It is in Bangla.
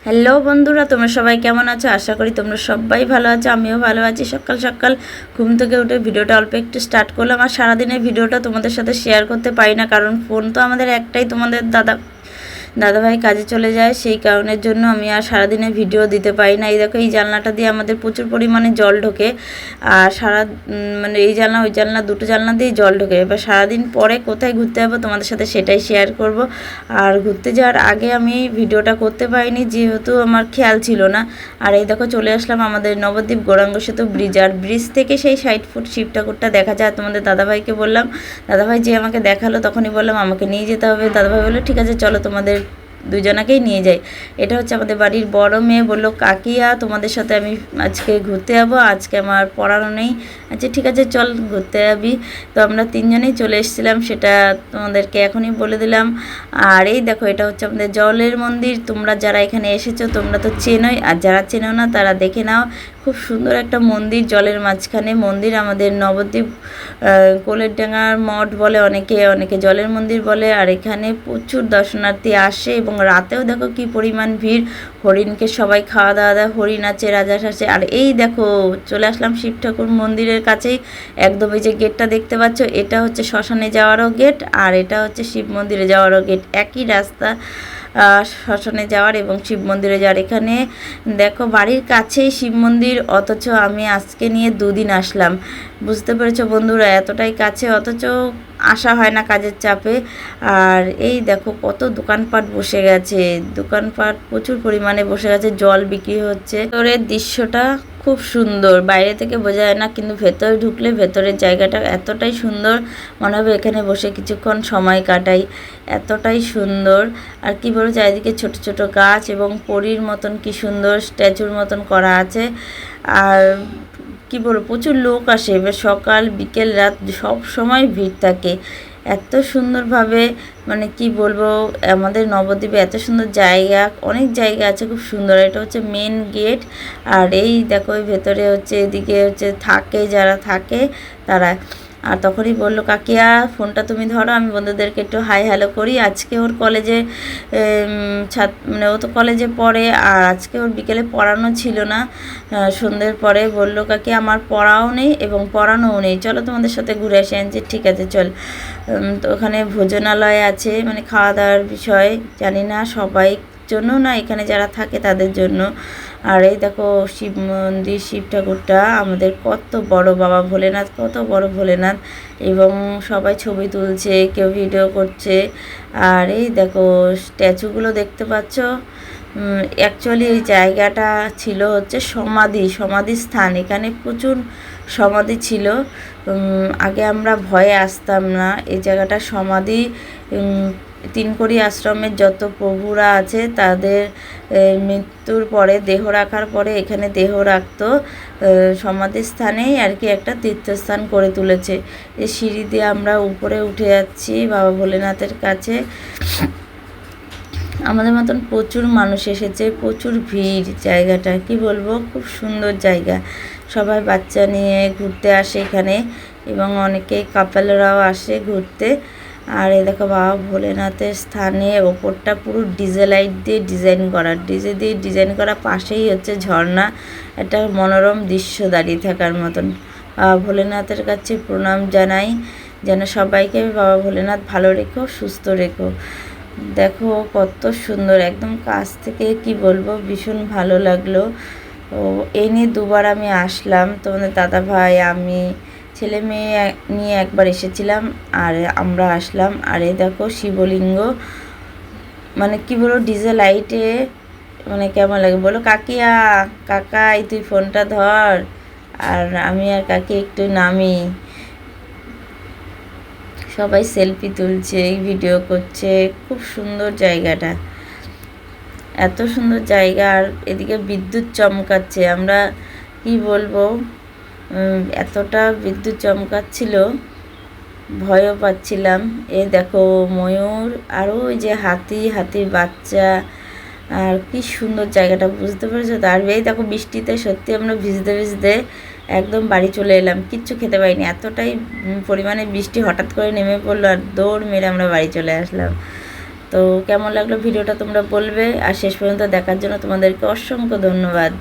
হ্যালো বন্ধুরা, তোমরা সবাই কেমন আছো? আশা করি তোমরা সবাই ভালো আছো, আমিও ভালো আছি। সকাল সকাল ঘুম থেকে উঠে ভিডিওটা অল্প একটু স্টার্ট করলাম। আর সারাদিনের ভিডিওটা তোমাদের সাথে শেয়ার করতে পারি না, কারণ ফোন তো আমাদের একটাই, তোমাদের দাদাভাই কাজে চলে যায়, সেই কারণের জন্য আমি আর সারাদিনে ভিডিও দিতে পারি না। এই দেখো, এই জানলাটা দিয়ে আমাদের প্রচুর পরিমাণে জল ঢোকে, আর মানে এই জানলা ওই জানলা দুটো জানলা দিয়েই জল ঢোকে। এবার সারাদিন পরে কোথায় ঘুরতে যাবো তোমাদের সাথে সেটাই শেয়ার করব। আর ঘুরতে যাওয়ার আগে আমি ভিডিওটা করতে পারিনি, যেহেতু আমার খেয়াল ছিল না। আর এই দেখো, চলে আসলাম আমাদের নবদ্বীপ গৌরাঙ্গ সেতু ব্রিজ। আর ব্রিজ থেকে সেই 60 ফুট শিব ঠাকুরটা দেখা যায়। তোমাদের দাদাভাইকে বললাম, দাদাভাই যে আমাকে দেখালো, তখনই বললাম আমাকে নিয়ে যেতে হবে। দাদাভাই বললো ঠিক আছে চলো, তোমাদের দুজনাকেই নিয়ে যাই। এটা হচ্ছে আমাদের বাড়ির বড় মেয়ে। বললো কাকিয়া, তোমাদের সাথে আমি আজকে ঘুরতে যাবো, আজকে আমার পড়ানো নেই। আচ্ছা ঠিক আছে চল, ঘুরতে যাবি। তো আমরা তিনজনেই চলে এসেছিলাম, সেটা তোমাদেরকে এখনই বলে দিলাম। আর এই দেখো, এটা হচ্ছে আমাদের জলের মন্দির। তোমরা যারা এখানে এসেছো তোমরা তো চেনোই, আর যারা চেনো না তারা দেখে নাও। খুব সুন্দর একটা মন্দির, জলের মাঝখানে মন্দির। আমাদের নবদ্বীপ কোলের ডাঙার মঠ বলে অনেকে, অনেকে জলের মন্দির বলে। আর এখানে প্রচুর দর্শনার্থী আসে, এবং রাতেও দেখো কি পরিমাণ ভিড়। হরিণকে সবাই খাওয়া দাওয়া দেয়, হরিণ আছে, রাজহাঁস আছে। আর এই দেখো, চলে আসলাম শিব ঠাকুর মন্দিরের কাছেই। একদম এই যে গেটটা দেখতে পাচ্ছ, এটা হচ্ছে শ্মশানে যাওয়ারও গেট, আর এটা হচ্ছে শিব মন্দিরে যাওয়ারও গেট। একই রাস্তা, শ্মশানে যাওয়ার এবং শিব মন্দিরে যাওয়ার। এখানে দেখো, বাড়ির কাছেই শিব মন্দির, অথচ আমি আজকে নিয়ে 2 দিন আসলাম। বুঝতে পেরেছো বন্ধুরা, এতটাই কাছে, অথচ আসা হয় না কাজের চাপে। আর এই দেখো, কত দোকানপাট বসে গেছে, দোকানপাট প্রচুর পরিমাণে বসে গেছে, জল বিক্রি হচ্ছে। ভেতরের দৃশ্যটা খুব সুন্দর, বাইরে থেকে বোঝা যায় না, কিন্তু ভেতরে ঢুকলে ভেতরের জায়গাটা এতটাই সুন্দর, মনে হবে এখানে বসে কিছুক্ষণ সময় কাটাই, এতটাই সুন্দর। আর কি বলবো, চারিদিকে ছোট ছোট গাছ, এবং পরীর মতন কি সুন্দর স্ট্যাচুর মতন করা আছে। আর কি বলবো, প্রচুর লোক আসে, এবার সকাল বিকেল রাত সব সময় ভিড় থাকে এত সুন্দরভাবে। মানে কি বলবো, আমাদের নবদ্বীপে এত সুন্দর জায়গা, অনেক জায়গা আছে খুব সুন্দর। এটা হচ্ছে মেন গেট। আর এই দেখো, ভেতরে হচ্ছে এদিকে হচ্ছে থাকে, যারা থাকে তারা। আর তখনই বললো কাকিয়া, ফোনটা তুমি ধরো, আমি বন্ধুদেরকে একটু হাই হ্যালো করি। আজকে ওর কলেজে মানে ও তো কলেজে পড়ে, আর আজকে ওর বিকেলে পড়ানো ছিল না। সন্ধ্যের পরে বললো কাকি আমার পড়াও নেই এবং পড়ানোও নেই, চলো তোমাদের সাথে ঘুরে আসি। আনছি ঠিক আছে চল। তো ওখানে ভোজনালয় আছে, মানে খাওয়া দাওয়ার বিষয়, জানি না সবাই জন্য না, এখানে যারা থাকে তাদের জন্য। আর এই দেখো শিব মন্দির, শিব ঠাকুরটা আমাদের কত বড়, বাবা ভোলেনাথ কত বড় ভোলেনাথ, এবং সবাই ছবি তুলছে, কেউ ভিডিও করছে। আর এই দেখো স্ট্যাচুগুলো দেখতে পাচ্ছ। অ্যাকচুয়ালি এই জায়গাটা ছিল হচ্ছে সমাধি স্থান, এখানে প্রচুর সমাধি ছিল। আগে আমরা ভয়ে আসতাম না, এই জায়গাটা সমাধি। তিনকড়ি আশ্রমের যত প্রভুরা আছে তাদের মৃত্যুর পরে, দেহ রাখার পরে এখানে দেহ রাখতো। সমাধিস্থানেই আর কি একটা তীর্থস্থান করে তুলেছে। এই সিঁড়ি দিয়ে আমরা উপরে উঠে যাচ্ছি বাবা ভোলেনাথের কাছে। আমাদের মতন প্রচুর মানুষ এসেছে, প্রচুর ভিড়, জায়গাটা কি বলবো, খুব সুন্দর জায়গা। সবাই বাচ্চা নিয়ে ঘুরতে আসে এখানে, এবং অনেকে কাপেলরাও আসে ঘুরতে। আর এই দেখো বাবা ভোলেনাথের স্থানে ওপরটা পুরো ডিজে লাইট দিয়ে ডিজাইন করা, ডিজে দিয়ে ডিজাইন করা, পাশেই হচ্ছে ঝর্ণা। একটা মনোরম দৃশ্য দাঁড়িয়ে থাকার মতন। বাবা ভোলেনাথের কাছে প্রণাম জানাই, যেন সবাইকে বাবা ভোলেনাথ ভালো রেখো, সুস্থ রেখো। দেখো কত সুন্দর, একদম কাছ থেকে কি বলবো, ভীষণ ভালো লাগলো। তো এই নিয়ে 2বার আমি আসলাম, তোমাদের দাদা ভাই, আমি, ছেলে মেয়ে নিয়ে একবার এসেছিলাম, আর আমরা আসলাম। আর এই দেখো শিবলিঙ্গ, মানে কি বলবো, ডিজে লাইটে মানে কেমন লাগে বলো কাকিয়া, কাকাই তুই ফোনটা ধর। আর আমি আর কাকি একটু নামি, সবাই সেলফি তুলছে, ভিডিও করছে। খুব সুন্দর জায়গাটা, এত সুন্দর জায়গা। আর এদিকে বিদ্যুৎ চমকাচ্ছে, আমরা কি বলবো, এতটা বিদ্যুৎ চমকাচ্ছিল, ভয়ও পাচ্ছিলাম। এই দেখো ময়ূর, আরও ওই যে হাতির বাচ্চা। আর কি সুন্দর জায়গাটা, বুঝতে পেরেছো তো? আর এই দেখো বৃষ্টিতে সত্যি আমরা ভিজতে ভিজতে একদম বাড়ি চলে এলাম, কিচ্ছু খেতে পারিনি, এতটাই পরিমাণে বৃষ্টি হঠাৎ করে নেমে পড়লো, আর দৌড় মেরে আমরা বাড়ি চলে আসলাম। তো কেমন লাগলো ভিডিওটা তোমরা বলবে, আর শেষ পর্যন্ত দেখার জন্য তোমাদেরকে অসংখ্য ধন্যবাদ।